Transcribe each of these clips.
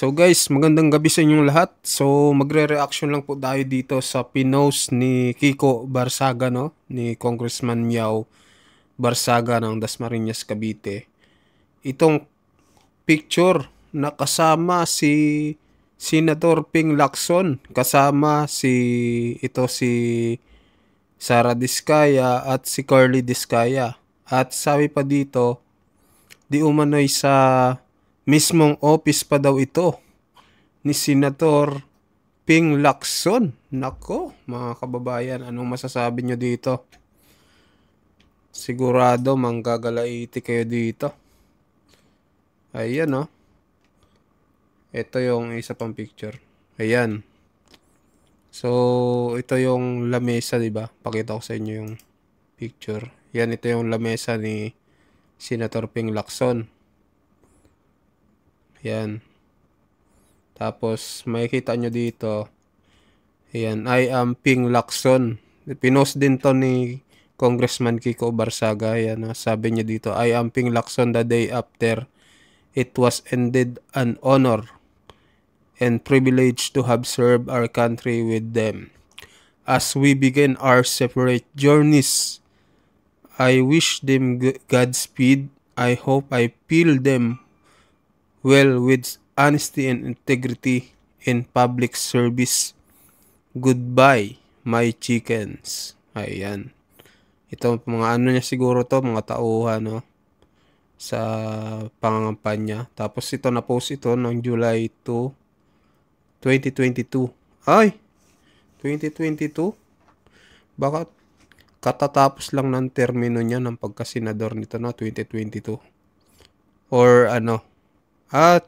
So guys, magandang gabi sa inyong lahat. So magre-reaction lang po tayo dito sa pinost ni Kiko Barsaga, no? Ni Congressman Miao Barsaga ng Dasmariñas, Cavite. Itong picture na kasama si Senator Ping Lacson, kasama si Sara Diskaya at si Curly Diskaya. At sabi pa dito, di umano'y sa mismong office pa daw ito ni Senator Ping Lacson. Nako, mga kababayan, anong masasabi nyo dito? Sigurado manggagalaiti kayo dito. Ayan, oh. Ito yung isa pang picture. Ayan. So, ito yung lamesa, di ba? Pakita ko sa inyo yung picture. Yan, ito yung lamesa ni Senator Ping Lacson. Yan. Tapos, makikita nyo dito. Ayan, I am Ping Lacson. Pinost din to ni Congressman Kiko Barsaga. Ayan, sabi niya dito, I am Ping Lacson the day after it was ended an honor and privilege to have served our country with them. As we begin our separate journeys, I wish them Godspeed. I hope I feel them well with honesty and integrity in public service. Goodbye, my chickens. Ayan. Ito, mga ano niya siguro to, mga tauhan, no? Sa pangangampanya. Tapos ito, na-post ito noong July 2, 2022. Ay! 2022? Baka katatapos lang ng termino niya ng pagkasenador nito, no? 2022. Or ano?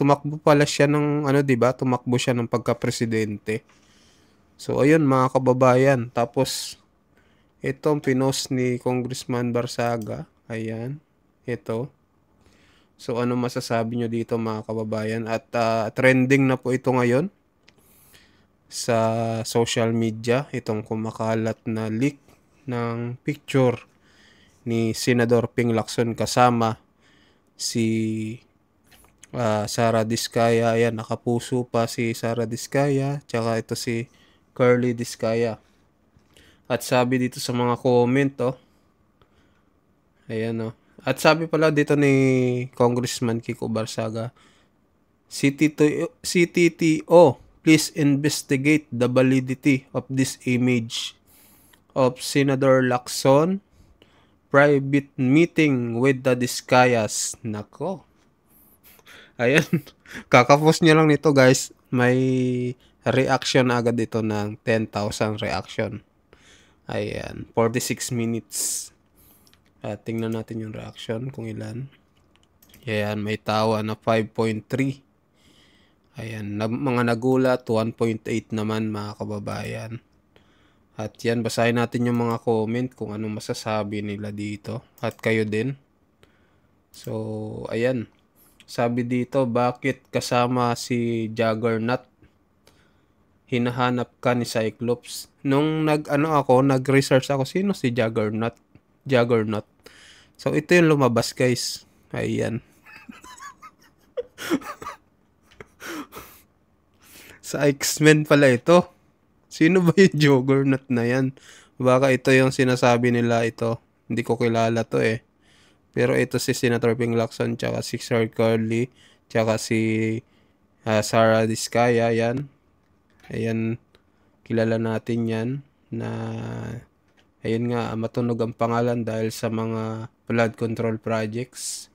Tumakbo pala siya ng, ano, diba? Tumakbo siya ng pagka-presidente. So, ayun, mga kababayan. Tapos, itong pinost ni Congressman Barsaga. Ayan. Ito. So, ano masasabi nyo dito, mga kababayan? At trending na po ito ngayon sa social media. Itong kumakalat na leak ng picture ni Senador Ping Lacson kasama si Sara Diskaya. Ayan, nakapuso pa si Sara Diskaya. Tsaka ito si Curly Diskaya. At sabi dito sa mga comment, oh. Ayan, oh. At sabi pala dito ni Congressman Kiko Barsaga, CTTO, please investigate the validity of this image of Senator Lacson private meeting with the Diskayas. Nako. Ayan. Kakapos niya lang nito, guys. May reaction agad dito ng 10,000 reaction. Ayan. 46 minutes. Tingnan natin yung reaction kung ilan. Ayan. May tawa na 5.3. Ayan. Mga nagulat 1.8 naman, mga kababayan. At yan, basahin natin yung mga comment kung anong masasabi nila dito. At kayo din. So, ayan. Sabi dito, bakit kasama si Juggernaut? Hinahanap ka ni Cyclops. Nung nag-research ako, sino si Juggernaut? Juggernaut. So, ito yung lumabas, guys. Ayan. Sa X-Men pala ito. Sino ba yung Juggernaut na yan? Baka ito yung sinasabi nila ito. Hindi ko kilala to eh. Pero ito si Senator Ping Lacson, tsaka si Sir Curly, tsaka si Sara Diskaya, yan. Ayan, kilala natin yan na, ayun nga, matunog ang pangalan dahil sa mga flood control projects.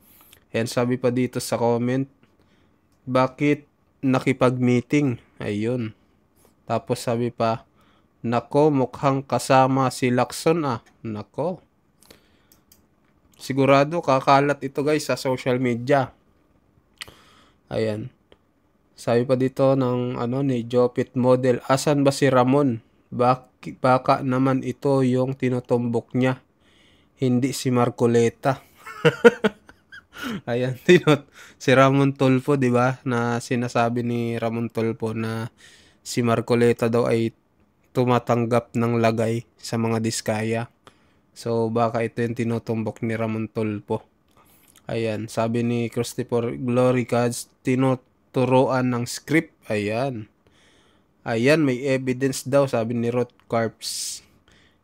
Ayan, sabi pa dito sa comment, bakit nakipag-meeting? Ayun. Tapos sabi pa, nako, mukhang kasama si Lacson ah. Nako. Sigurado kakalat ito, guys, sa social media. Ayan. Sabi pa dito ng ni Jopit Model, asan ba si Ramon? Baka naman ito yung tinutumbok niya. Hindi si Marcoleta. Ayan, si Ramon Tulfo, 'di ba? Na sinasabi ni Ramon Tulfo na si Marcoleta daw ay tumatanggap ng lagay sa mga Diskaya. So, baka ito yung tinutumbok ni Ramon Tulfo. Ayan, sabi ni Christopher Glory Cards, turuan ng script. Ayan. Ayan, may evidence daw, sabi ni Ruth Carps.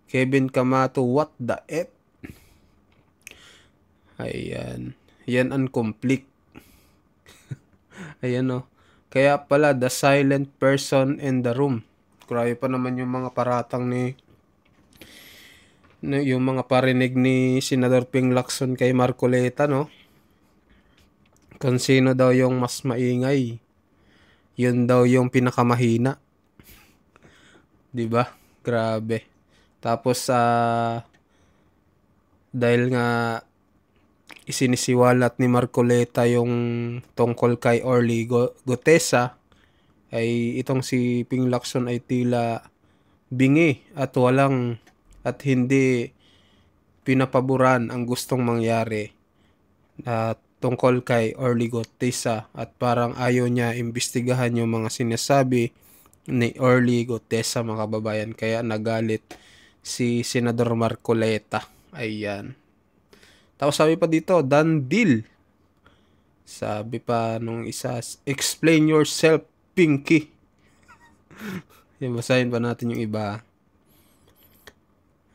Kevin Camato, what the F? Ayan. Yan ang complete. Ayan o. Kaya pala, the silent person in the room. Grabe pa naman yung mga paratang yung mga parinig ni Senador Ping Lacson kay Marcoleta, no? Kung sino daw yung mas maingay. Yun daw yung pinakamahina. 'Di ba? Grabe. Tapos dahil nga isinisiwalat ni Marcoleta yung tungkol kay Orly Gutesa, ay itong si Ping Lacson ay tila bingi at hindi pinapaboran ang gustong mangyari tungkol kay Orly Gutesa, at parang ayaw niya imbestigahan yung mga sinasabi ni Orly Gutesa, mga kababayan. Kaya nagalit si Senador Marcoleta. Ayan. Tapos sabi pa dito, done deal. Sabi pa nung isa, explain yourself, Pinky. Yan, basahin pa natin yung iba.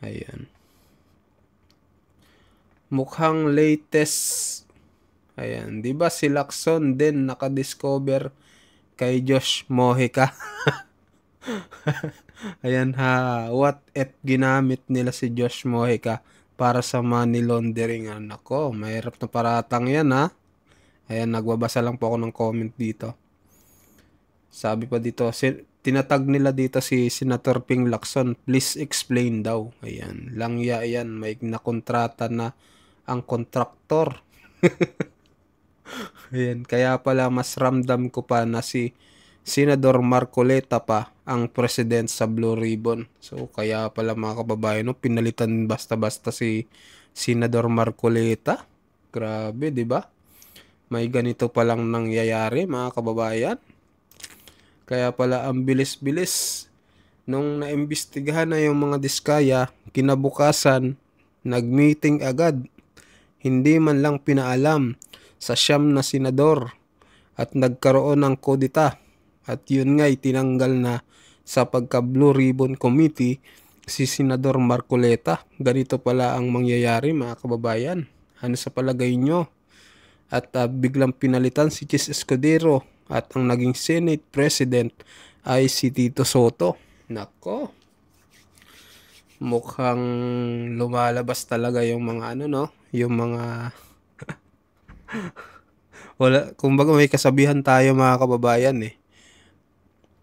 Ayan. Mukhang latest. Ayan. Diba si Lacson din nakadiscover kay Josh Mojica? Ayan ha. What if ginamit nila si Josh Mojica para sa money laundering? Nako, mahirap na paratang yan ha. Ayan, nagbabasa lang po ako ng comment dito. Sabi pa dito, tinatag nila dito si Senator Ping Lacson, please explain daw. Ayan, langya yan, may nakontrata na ang kontraktor. Ayan, kaya pala mas ramdam ko pa na si Senador Marcoleta pa ang president sa Blue Ribbon. So, kaya pala mga kababayan, no, pinalitan basta-basta si Senador Marcoleta. Grabe, di ba? May ganito palang nangyayari, mga kababayan. Kaya pala ang bilis-bilis nung naimbestigahan na yung mga diskaya, kinabukasan, nag-meeting agad. Hindi man lang pinaalam sa siyam na senador at nagkaroon ng kudita. At yun nga'y tinanggal na sa pagka-Blue Ribbon Committee si Senador Marcoleta. Ganito pala ang mangyayari, mga kababayan. Ano sa palagay nyo? At biglang pinalitan si Chis Escudero. At ang naging Senate President ay si Tito Soto. Nako. Mukhang lumalabas talaga yung mga yung mga kumbaga may kasabihan tayo, mga kababayan eh.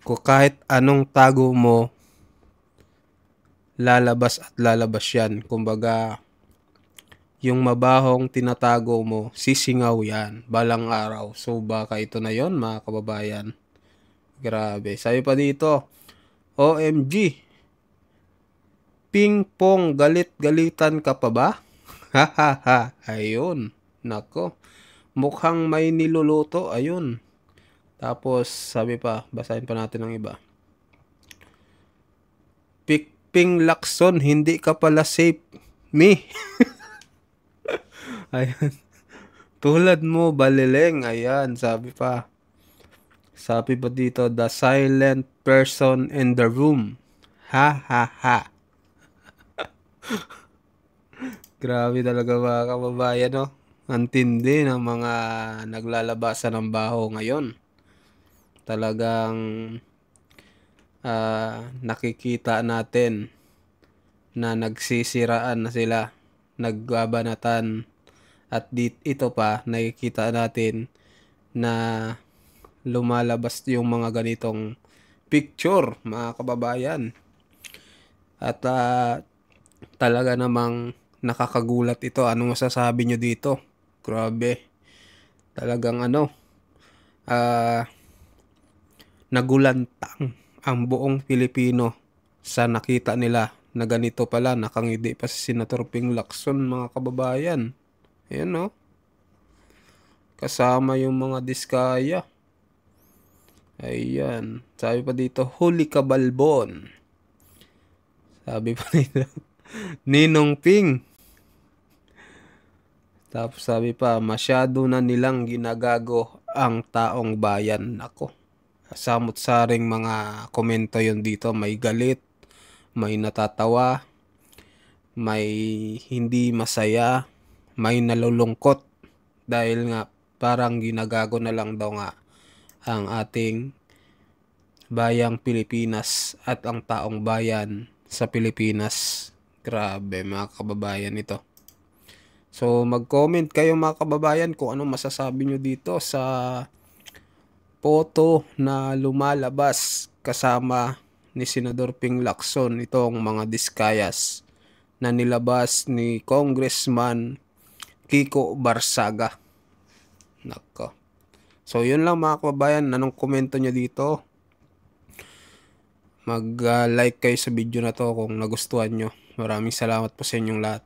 Kung kahit anong tago mo, lalabas at lalabas yan. Kumbaga, yung mabahong tinatago mo, sisingaw yan balang araw. So, baka ito na yon, mga kababayan. Grabe. Sabi pa dito, OMG, Ping Pong, galit-galitan ka pa ba? Hahaha. Ayun. Nako. Mukhang may niluluto. Ayun. Tapos, sabi pa, basahin pa natin ang iba. Ping Lacson, hindi ka pala safe. Me. Ayan. Tulad mo, balileng. Ayan, sabi pa. Sabi pa dito, the silent person in the room. Ha, ha, ha. Grabe talaga, mga kababayan, no? Ang tindi ng mga naglalabasan ng baho ngayon. Talagang nakikita natin na nagsisiraan na sila. Nagbabanatan. At ito pa, nakikita natin na lumalabas yung mga ganitong picture, mga kababayan. At talaga namang nakakagulat ito. Anong masasabi nyo dito? Grabe. Talagang nagulantang ang buong Pilipino sa nakita nila na ganito pala, nakangiti pa si Senator Ping Lacson, mga kababayan. Ayan, no? Kasama yung mga diskaya. Ayan. Sabi pa dito, huli ka balbon. Sabi pa dito, Ninong Ping. Tapos sabi pa, masyado na nilang ginagago ang taong bayan. Ako, samot-saring mga komento yon dito. May galit, may natatawa, may hindi masaya, may nalulungkot dahil nga parang ginagago na lang daw nga ang ating bayang Pilipinas at ang taong bayan sa Pilipinas. Grabe mga kababayan ito. So mag-comment kayo mga kababayan kung anong masasabi nyo dito sa photo na lumalabas kasama ni Senador Ping Lacson, itong mga diskayas na nilabas ni Congressman Kiko Barsaga. Nako. So yun lang mga kababayan, anong komento nyo dito? Mag-like kayo sa video na to kung nagustuhan nyo. Maraming salamat po sa inyong lahat.